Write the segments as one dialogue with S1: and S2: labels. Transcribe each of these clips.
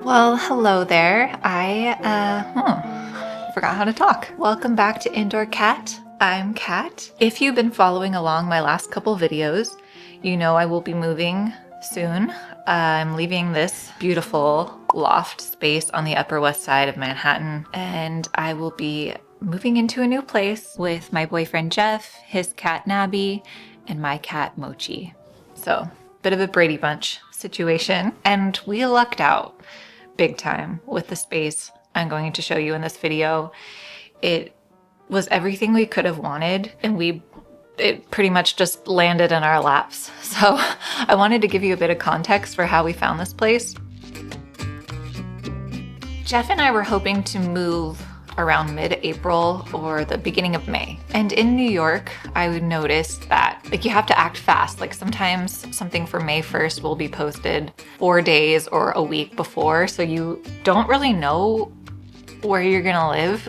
S1: Well, hello there. I forgot how to talk. Welcome back to Indoor Cat. I'm Kat. If you've been following along my last couple videos, you know I will be moving soon. I'm leaving this beautiful loft space on the Upper West Side of Manhattan, and I will be moving into a new place with my boyfriend Jeff, his cat Nabby, and my cat Mochi. So, bit of a Brady Bunch situation, and we lucked out big time with the space I'm going to show you in this video. It was everything we could have wanted, and it pretty much just landed in our laps. So I wanted to give you a bit of context for how we found this place. Jeff and I were hoping to move around mid-April or the beginning of May. And in New York, I would notice that you have to act fast. Sometimes something for May 1st will be posted 4 days or a week before. So you don't really know where you're gonna live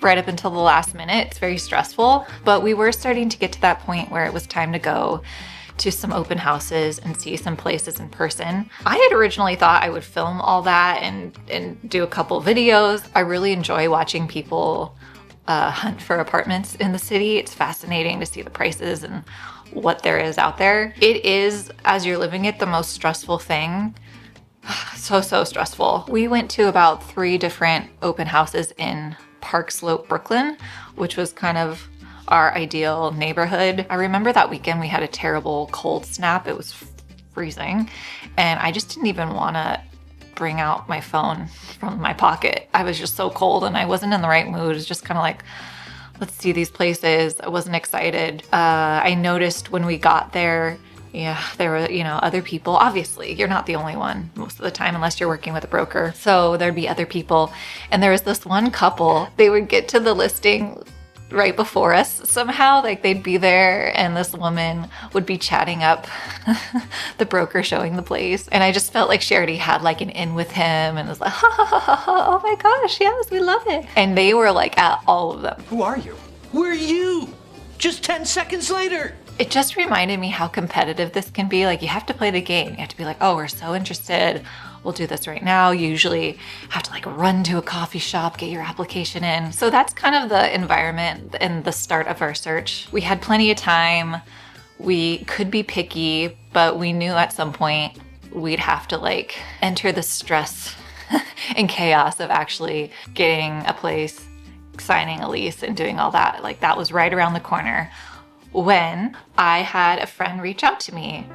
S1: right up until the last minute. It's very stressful, but we were starting to get to that point where it was time to go to some open houses and see some places in person. I had originally thought I would film all that and do a couple videos. I really enjoy watching people hunt for apartments in the city. It's fascinating to see the prices and what there is out there. It is, as you're living it, the most stressful thing. So stressful. We went to about 3 different open houses in Park Slope, Brooklyn, which was kind of our ideal neighborhood. I remember that weekend we had a terrible cold snap. It was freezing, and I just didn't even want to bring out my phone from my pocket. I was just so cold and I wasn't in the right mood. It was just kind of like, let's see these places. I wasn't excited. I noticed when we got there, there were, other people. Obviously, you're not the only one most of the time unless you're working with a broker. So there'd be other people. And there was this one couple, they would get to the listing right before us somehow. They'd be there and this woman would be chatting up the broker showing the place. And I just felt like she already had an in with him and was like, ha, ha, ha, ha, ha, oh my gosh, yes, we love it. And they were at all of them.
S2: Who are you? Who are you? Just 10 seconds later.
S1: It just reminded me how competitive this can be. You have to play the game. You have to be oh, we're so interested. We'll do this right now. You usually have to run to a coffee shop, get your application in. So that's kind of the environment and the start of our search. We had plenty of time. We could be picky, but we knew at some point we'd have to enter the stress and chaos of actually getting a place, signing a lease and doing all that. That was right around the corner when I had a friend reach out to me.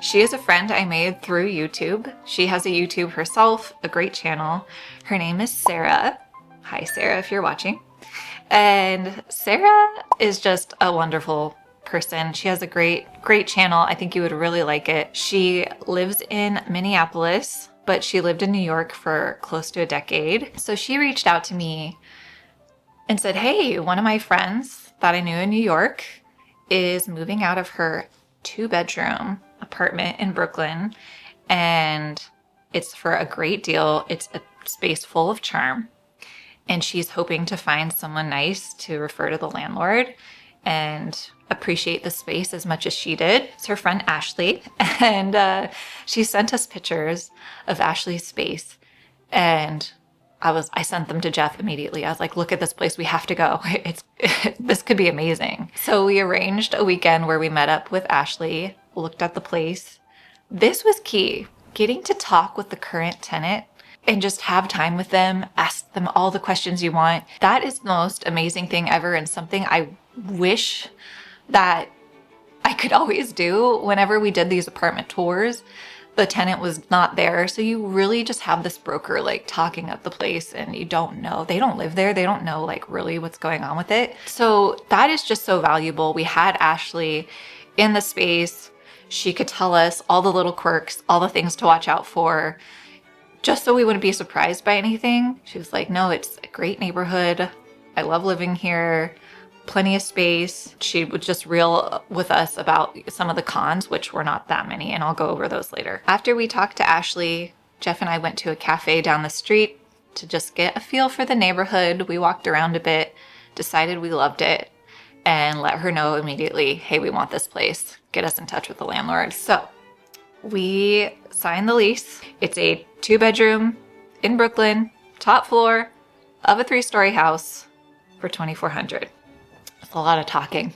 S1: She is a friend I made through YouTube. She has a YouTube herself, a great channel. Her name is Sara. Hi, Sara, if you're watching. And Sara is just a wonderful person. She has a great channel. I think you would really like it. She lives in Minneapolis, but she lived in New York for close to a decade. So she reached out to me and said, hey, one of my friends that I knew in New York is moving out of her 2-bedroom apartment in Brooklyn, and it's for a great deal. It's a space full of charm, and she's hoping to find someone nice to refer to the landlord and appreciate the space as much as she did. It's her friend Ashley, and she sent us pictures of Ashley's space, and I sent them to Jeff immediately. I was like, look at this place. We have to go. This could be amazing. So we arranged a weekend where we met up with Ashley, looked at the place. This was key. Getting to talk with the current tenant and just have time with them, ask them all the questions you want. That is the most amazing thing ever, and something I wish that I could always do whenever we did these apartment tours. The tenant was not there, so you really just have this broker talking up the place, and you don't know. They don't live there. They don't know really what's going on with it. So that is just so valuable. We had Ashley in the space. She could tell us all the little quirks, all the things to watch out for, just so we wouldn't be surprised by anything. She was like, no, it's a great neighborhood. I love living here. Plenty of space. She would just reel with us about some of the cons, which were not that many, and I'll go over those later. After we talked to Ashley, Jeff and I went to a cafe down the street to just get a feel for the neighborhood. We walked around a bit, decided we loved it, and let her know immediately, hey, we want this place. Get us in touch with the landlord. So We signed the lease. It's a 2-bedroom in Brooklyn, top floor of a 3-story house for $2,400. It's a lot of talking,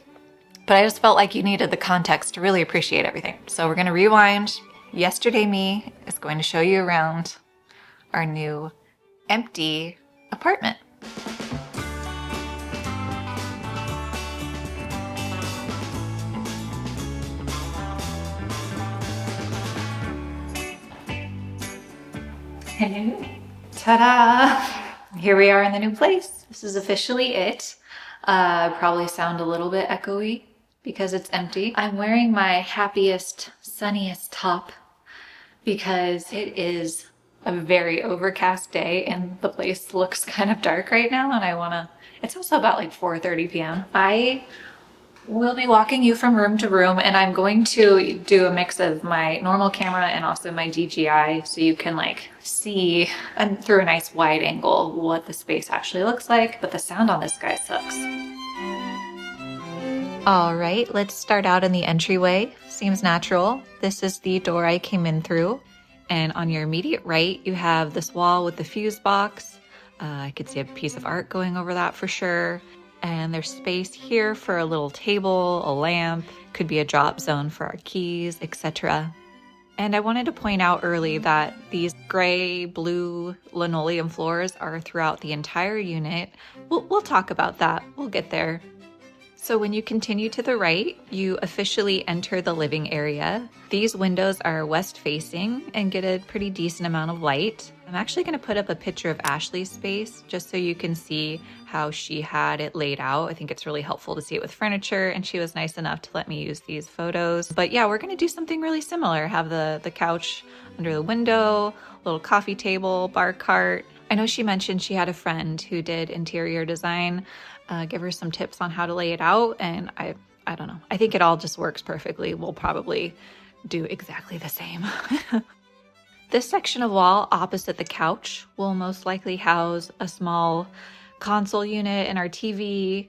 S1: but I just felt like you needed the context to really appreciate everything. So we're gonna rewind. Yesterday me is going to show you around our new empty apartment. Hello. Ta-da! Here we are in the new place. This is officially it. Probably sound a little bit echoey because it's empty. I'm wearing my happiest, sunniest top because it is a very overcast day and the place looks kind of dark right now, and it's also about like 4:30 p.m. I will be walking you from room to room, and I'm going to do a mix of my normal camera and also my DJI so you can like see and through a nice wide angle what the space actually looks like, but the sound on this guy sucks. All right, let's start out in the entryway. Seems natural. This is the door I came in through. And on your immediate right, you have this wall with the fuse box. I could see a piece of art going over that for sure. And there's space here for a little table, a lamp, could be a drop zone for our keys, etc. And I wanted to point out early that these gray, blue linoleum floors are throughout the entire unit. We'll talk about that. We'll get there. So when you continue to the right, you officially enter the living area. These windows are west facing and get a pretty decent amount of light. I'm actually going to put up a picture of Ashley's space just so you can see how she had it laid out. I think it's really helpful to see it with furniture, and she was nice enough to let me use these photos. But yeah, we're going to do something really similar. Have the couch under the window, little coffee table, bar cart. I know she mentioned she had a friend who did interior design. Give her some tips on how to lay it out, and I don't know. I think it all just works perfectly. We'll probably do exactly the same. This section of wall opposite the couch will most likely house a small console unit and our TV.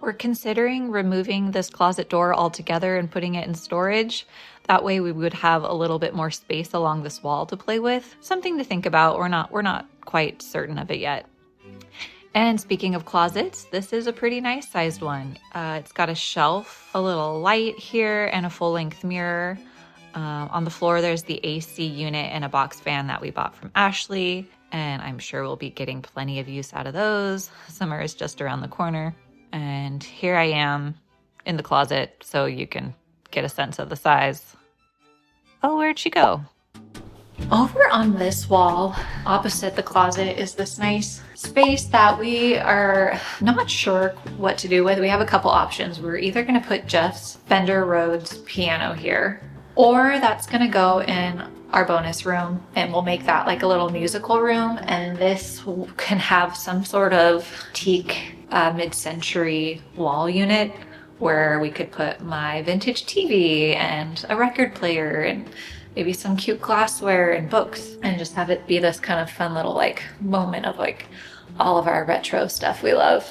S1: We're considering removing this closet door altogether and putting it in storage. That way we would have a little bit more space along this wall to play with. Something to think about. We're not quite certain of it yet. And speaking of closets, this is a pretty nice sized one. It's got a shelf, a little light here, and a full-length mirror. On the floor, there's the AC unit and a box fan that we bought from Ashley, and I'm sure we'll be getting plenty of use out of those. Summer is just around the corner. And here I am in the closet, so you can get a sense of the size. Oh, where'd she go? Over on this wall, opposite the closet, is this nice space that we are not sure what to do with. We have a couple options. We're either going to put Jeff's Fender Rhodes piano here, or that's going to go in our bonus room, and we'll make that like a little musical room. And this can have some sort of teak mid-century wall unit where we could put my vintage TV and a record player and maybe some cute glassware and books, and just have it be this kind of fun little like moment of like all of our retro stuff we love.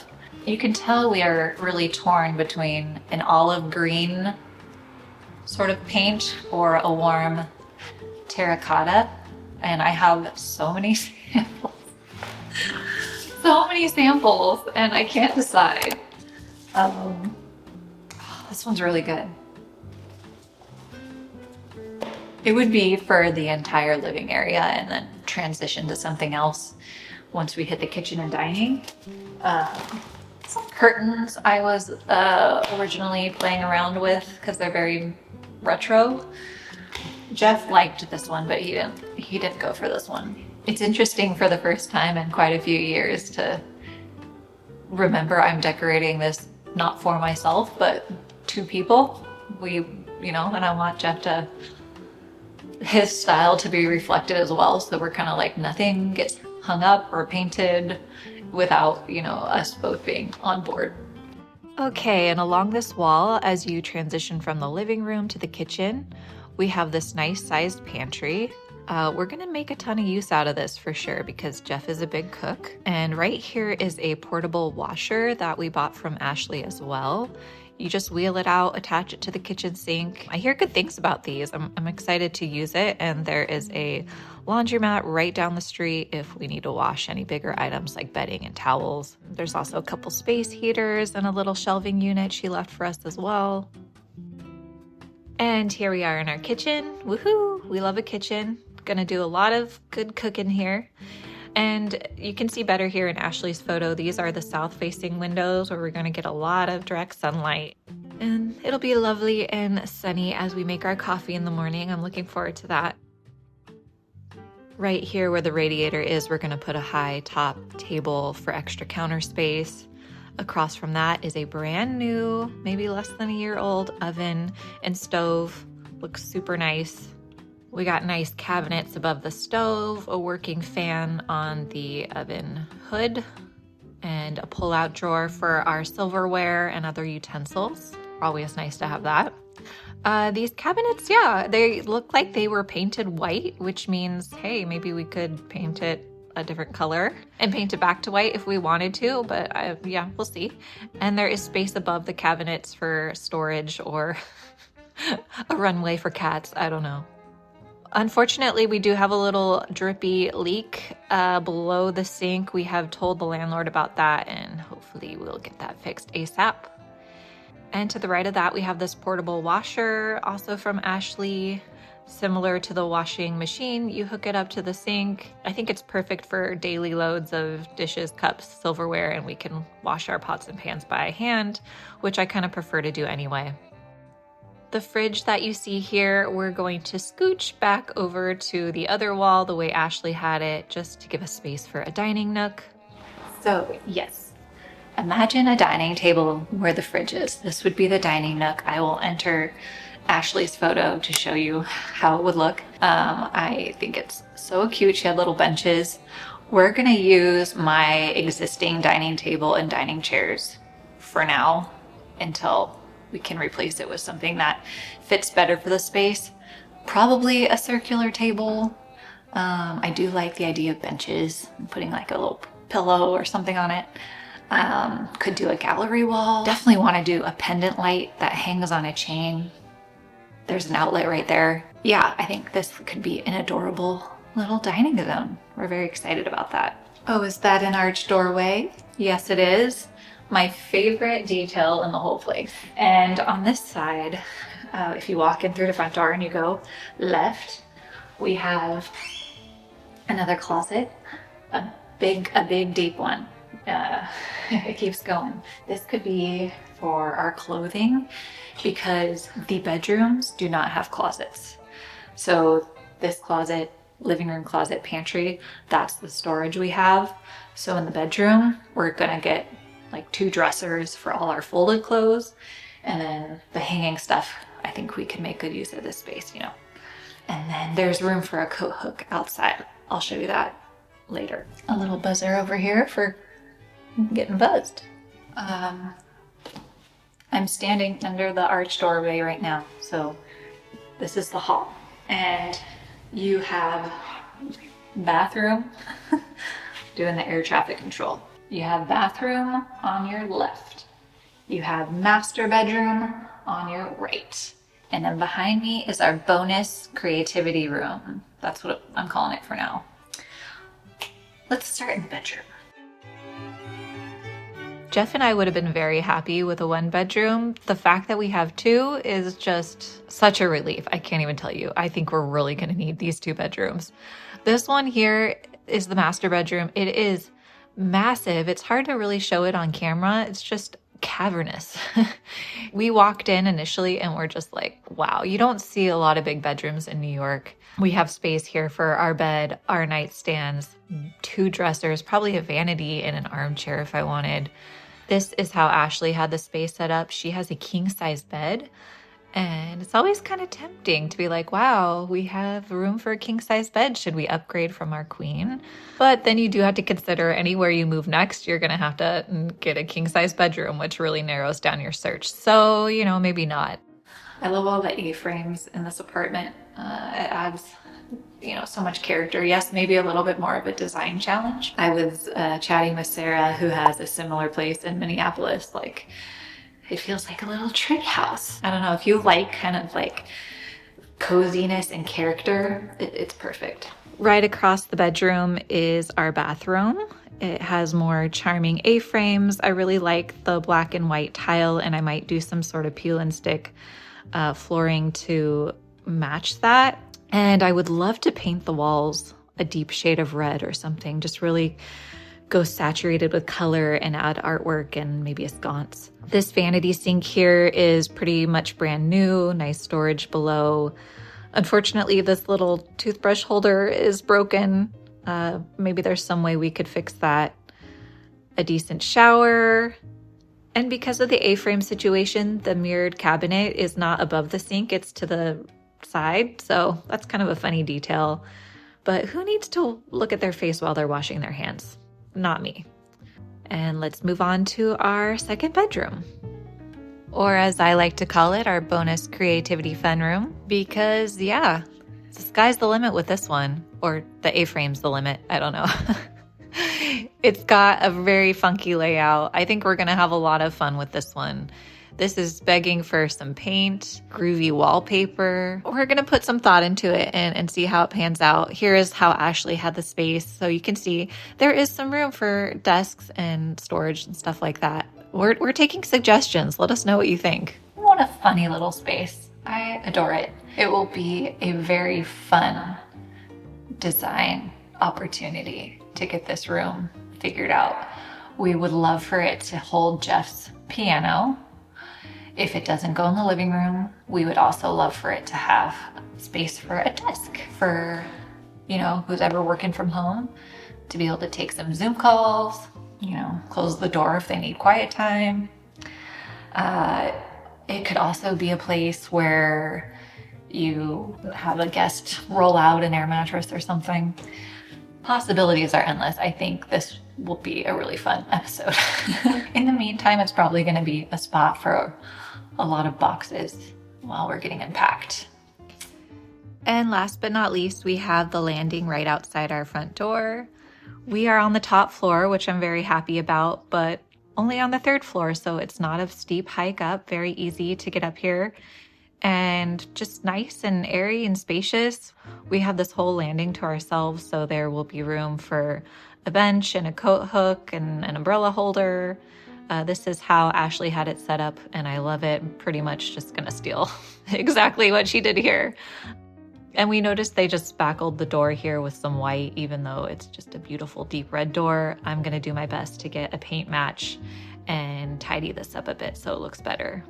S1: You can tell we are really torn between an olive green sort of paint or a warm terracotta, and I have so many samples. So many samples, and I can't decide. This one's really good. It would be for the entire living area and then transition to something else once we hit the kitchen and dining. Some curtains I was originally playing around with because they're very retro. Jeff liked this one, but he didn't go for this one. It's interesting for the first time in quite a few years to remember I'm decorating this not for myself, but two people. And I want Jeff to his style to be reflected as well, so we're kind of like nothing gets hung up or painted without us both being on board. Okay, and along this wall, as you transition from the living room to the kitchen, we have this nice sized pantry. We're gonna make a ton of use out of this for sure because Jeff is a big cook. And right here is a portable washer that we bought from Ashley as well. You just wheel it out, attach it to the kitchen sink. I hear good things about these. I'm excited to use it. And there is a laundromat right down the street if we need to wash any bigger items like bedding and towels. There's also a couple space heaters and a little shelving unit she left for us as well. And here we are in our kitchen. Woohoo! We love a kitchen. Gonna do a lot of good cooking here. And you can see better here in Ashley's photo. These are the south-facing windows where we're gonna get a lot of direct sunlight. And it'll be lovely and sunny as we make our coffee in the morning. I'm looking forward to that. Right here where the radiator is, we're gonna put a high top table for extra counter space. Across from that is a brand new, maybe less than a year old oven and stove. Looks super nice. We got nice cabinets above the stove, a working fan on the oven hood, and a pull-out drawer for our silverware and other utensils. Always nice to have that. These cabinets, yeah, they look like they were painted white, which means, hey, maybe we could paint it a different color and paint it back to white if we wanted to, but yeah, we'll see. And there is space above the cabinets for storage or a runway for cats, I don't know. Unfortunately, we do have a little drippy leak below the sink. We have told the landlord about that and hopefully we'll get that fixed ASAP. And to the right of that, we have this portable washer, also from Ashley. Similar to the washing machine, you hook it up to the sink. I think it's perfect for daily loads of dishes, cups, silverware, and we can wash our pots and pans by hand, which I kind of prefer to do anyway. The fridge that you see here, we're going to scooch back over to the other wall the way Ashley had it, just to give us space for a dining nook. So yes, imagine a dining table where the fridge is. This would be the dining nook. I will enter Ashley's photo to show you how it would look. I think it's so cute. She had little benches. We're gonna use my existing dining table and dining chairs for now until we can replace it with something that fits better for the space. Probably a circular table. I do like the idea of benches and putting like a little pillow or something on it. Could do a gallery wall. Definitely want to do a pendant light that hangs on a chain. There's an outlet right there. Yeah, I think this could be an adorable little dining zone. We're very excited about that. Oh, is that an arched doorway? Yes, it is. My favorite detail in the whole place. And on this side, if you walk in through the front door and you go left, we have another closet, a big deep one. It keeps going. This could be for our clothing because the bedrooms do not have closets. So this closet, living room closet, pantry, that's the storage we have. So in the bedroom, we're gonna get like 2 dressers for all our folded clothes. And then the hanging stuff, I think we can make good use of this space, you know. And then there's room for a coat hook outside. I'll show you that later. A little buzzer over here for getting buzzed. I'm standing under the arched doorway right now. So this is the hall. And you have bathroom, doing the air traffic control. You have bathroom on your left. You have master bedroom on your right. And then behind me is our bonus creativity room. That's what I'm calling it for now. Let's start in the bedroom. Jeff and I would have been very happy with a 1 bedroom. The fact that we have 2 is just such a relief. I can't even tell you. I think we're really gonna need these 2 bedrooms. This one here is the master bedroom. It is massive. It's hard to really show it on camera. It's just cavernous. We walked in initially and we're just like, wow, you don't see a lot of big bedrooms in New York. We have space here for our bed, our nightstands, 2 dressers, probably a vanity and an armchair if I wanted. This is how Ashley had the space set up. She has a king-size bed, and it's always kind of tempting to be like, wow, we have room for a king-size bed. Should we upgrade from our queen? But then you do have to consider anywhere you move next, you're gonna have to get a king-size bedroom, which really narrows down your search. So, you know, maybe not. I love all the A-frames in this apartment. It adds, you know, so much character. Yes, maybe a little bit more of a design challenge. I was chatting with Sarah, who has a similar place in Minneapolis. Like, It feels like a little tree house. I don't know if you like kind of like coziness and character, it's perfect. Right across the bedroom is our bathroom. It has more charming A-frames. I really like the black and white tile, and I might do some sort of peel and stick flooring to match that. And I would love to paint the walls a deep shade of red or something, just really go saturated with color and add artwork and maybe a sconce. This vanity sink here is pretty much brand new, nice storage below. Unfortunately, this little toothbrush holder is broken. Maybe there's some way we could fix that. A decent shower. And because of the A-frame situation, the mirrored cabinet is not above the sink, it's to the side. So that's kind of a funny detail. But who needs to look at their face while they're washing their hands? Not me. And let's move on to our second bedroom. Or as I like to call it, our bonus creativity fun room. Because yeah, the sky's the limit with this one. Or the A-frame's the limit, I don't know. It's got a very funky layout. I think we're gonna have a lot of fun with this one. This is begging for some paint, groovy wallpaper. We're gonna put some thought into it and see how it pans out. Here is how Ashley had the space. So you can see there is some room for desks and storage and stuff like that. We're taking suggestions. Let us know what you think. What a funny little space. I adore it. It will be a very fun design opportunity to get this room figured out. We would love for it to hold Jeff's piano. If it doesn't go in the living room, we would also love for it to have space for a desk for, you know, who's ever working from home to be able to take some Zoom calls, you know, close the door if they need quiet time. It could also be a place where you have a guest roll out an air mattress or something. Possibilities are endless. I think this will be a really fun episode. In the meantime, it's probably going to be a spot for a lot of boxes while we're getting unpacked. And last but not least, we have the landing right outside our front door. We are on the top floor, which I'm very happy about, but only on the third floor, so it's not a steep hike up, very easy to get up here. And just nice and airy and spacious. We have this whole landing to ourselves, so there will be room for a bench and a coat hook and an umbrella holder. This is how Ashley had it set up, and I love it. I'm pretty much just gonna steal exactly what she did here. And we noticed they just spackled the door here with some white, even though it's just a beautiful deep red door. I'm gonna do my best to get a paint match and tidy this up a bit so it looks better.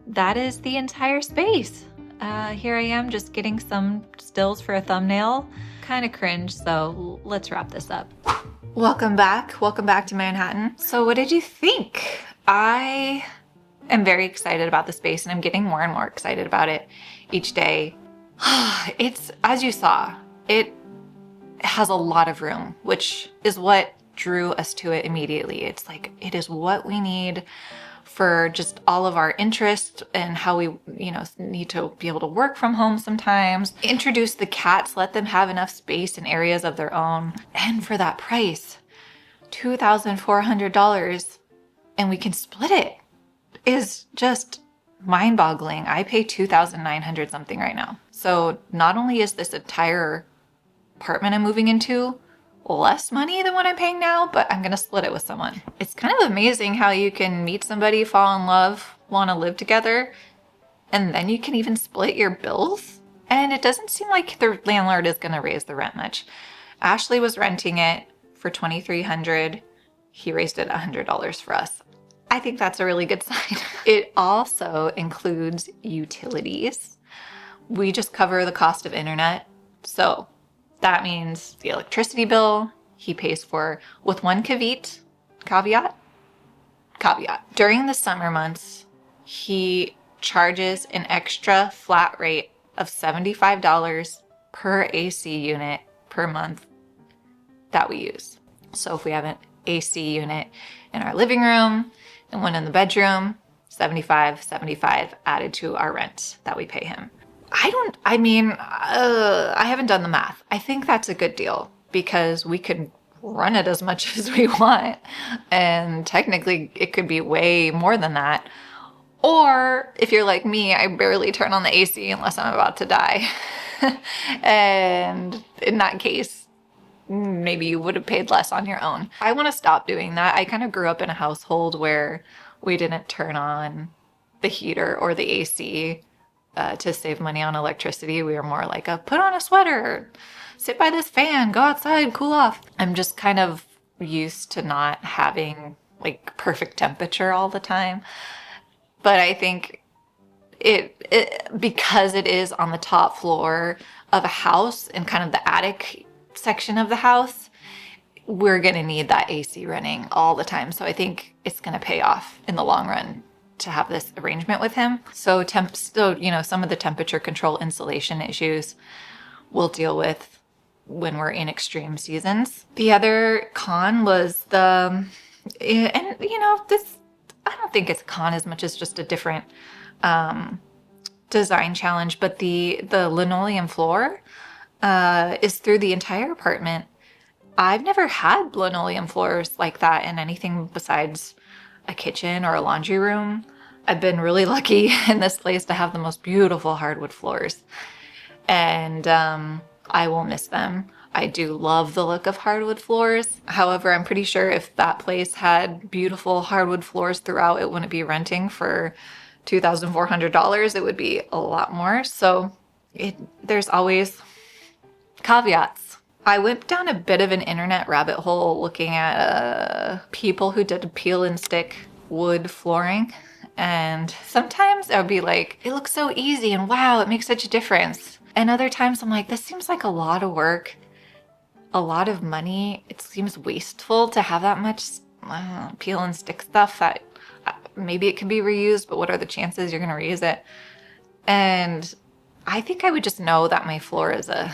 S1: That is the entire space. Here I am just getting some stills for a thumbnail. Kind of cringe, so let's wrap this up. Welcome back to Manhattan. So what did you think? I am very excited about the space, and I'm getting more and more excited about it each day. It's, as you saw, it has a lot of room, which is what drew us to it immediately. It's like, it is what we need for just all of our interests and how we, you know, need to be able to work from home sometimes. Introduce the cats, let them have enough space and areas of their own. And for that price, $2,400, and we can split it, is just mind-boggling. I pay $2,900 something right now. So not only is this entire apartment I'm moving into less money than what I'm paying now, but I'm gonna split it with someone. It's kind of amazing how you can meet somebody, fall in love, want to live together, and then you can even split your bills. And it doesn't seem like the landlord is gonna raise the rent much. Ashley was renting it for $2,300. He raised it $100 for us. I think that's a really good sign. It also includes utilities. We just cover the cost of internet. So that means the electricity bill he pays for, with one caveat. During the summer months, he charges an extra flat rate of $75 per AC unit per month that we use. So if we have an AC unit in our living room and one in the bedroom, $75 added to our rent that we pay him. I haven't done the math. I think that's a good deal because we could run it as much as we want. And technically it could be way more than that. Or if you're like me, I barely turn on the AC unless I'm about to die. And in that case, maybe you would have paid less on your own. I want to stop doing that. I kind of grew up in a household where we didn't turn on the heater or the AC to save money on electricity. We were more like a put on a sweater, sit by this fan, go outside, cool off. I'm just kind of used to not having like perfect temperature all the time. But I think it because it is on the top floor of a house and kind of the attic section of the house, we're going to need that AC running all the time. So I think it's going to pay off in the long run to have this arrangement with him. So some of the temperature control insulation issues we'll deal with when we're in extreme seasons. The other con was this, I don't think it's a con as much as just a different design challenge, but the linoleum floor is through the entire apartment. I've never had linoleum floors like that in anything besides a kitchen or a laundry room. I've been really lucky in this place to have the most beautiful hardwood floors, and I will miss them. I do love the look of hardwood floors. However, I'm pretty sure if that place had beautiful hardwood floors throughout, it wouldn't be renting for $2,400. It would be a lot more. So there's always caveats. I went down a bit of an internet rabbit hole looking at people who did peel and stick wood flooring. And sometimes I would be like, it looks so easy and wow, it makes such a difference. And other times I'm like, this seems like a lot of work, a lot of money. It seems wasteful to have that much peel and stick stuff that maybe it can be reused, but what are the chances you're going to reuse it? And I think I would just know that my floor is a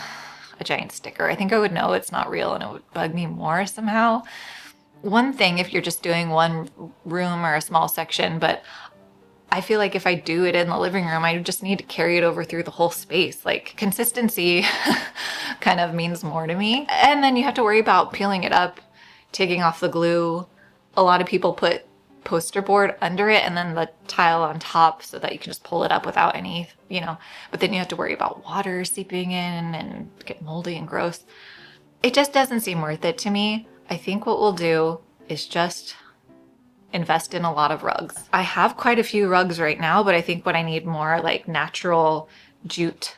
S1: giant sticker. I think I would know it's not real and it would bug me more somehow. One thing if you're just doing one room or a small section, but I feel like if I do it in the living room, I just need to carry it over through the whole space. Like consistency kind of means more to me. And then you have to worry about peeling it up, taking off the glue. A lot of people put poster board under it and then the tile on top so that you can just pull it up without any, but then you have to worry about water seeping in and get moldy and gross. It just doesn't seem worth it to me. I think what we'll do is just invest in a lot of rugs. I have quite a few rugs right now, but I think what I need more like natural jute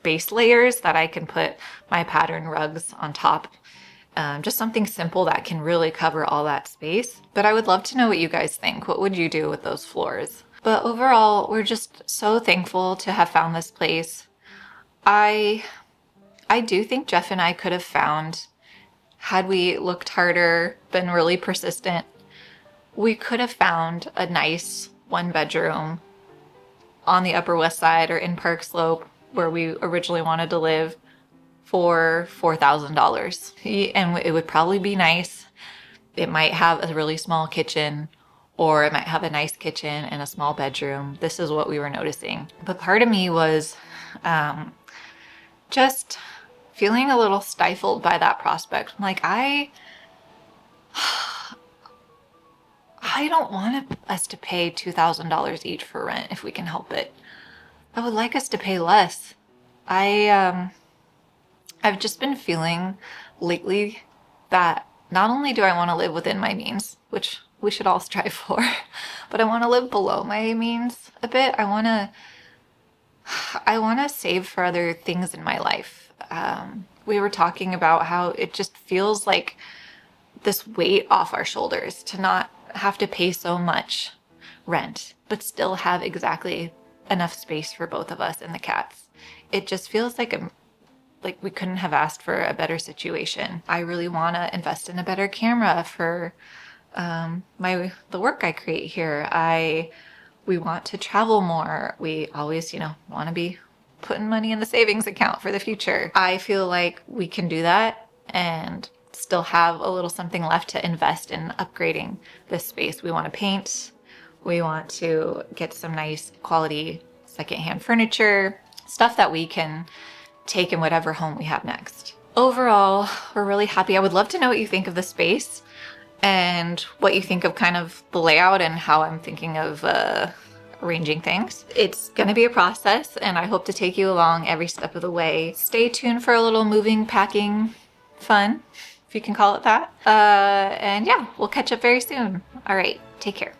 S1: base layers that I can put my pattern rugs on top. Just something simple that can really cover all that space. But I would love to know what you guys think. What would you do with those floors? But overall, we're just so thankful to have found this place. I do think Jeff and I could have found, had we looked harder, been really persistent, we could have found a nice 1-bedroom on the Upper West Side or in Park Slope where we originally wanted to live for $4,000. And it would probably be nice. It might have a really small kitchen, or it might have a nice kitchen and a small bedroom. This is what we were noticing. But part of me was just feeling a little stifled by that prospect. I'm like, I don't want us to pay $2,000 each for rent if we can help it. I would like us to pay less. I've just been feeling lately that not only do I want to live within my means, which we should all strive for, but I want to live below my means a bit. I want to save for other things in my life. We were talking about how it just feels like this weight off our shoulders to not have to pay so much rent, but still have exactly enough space for both of us and the cats. It just feels like we couldn't have asked for a better situation. I really want to invest in a better camera for the work I create here. We want to travel more. We always, want to be putting money in the savings account for the future. I feel like we can do that and still have a little something left to invest in upgrading this space. We want to paint. We want to get some nice quality secondhand furniture, stuff that we can take in whatever home we have next. Overall, we're really happy. I would love to know what you think of the space and what you think of kind of the layout and how I'm thinking of arranging things. It's gonna be a process, and I hope to take you along every step of the way. Stay tuned for a little moving, packing fun, if you can call it that. And yeah, we'll catch up very soon. All right, take care.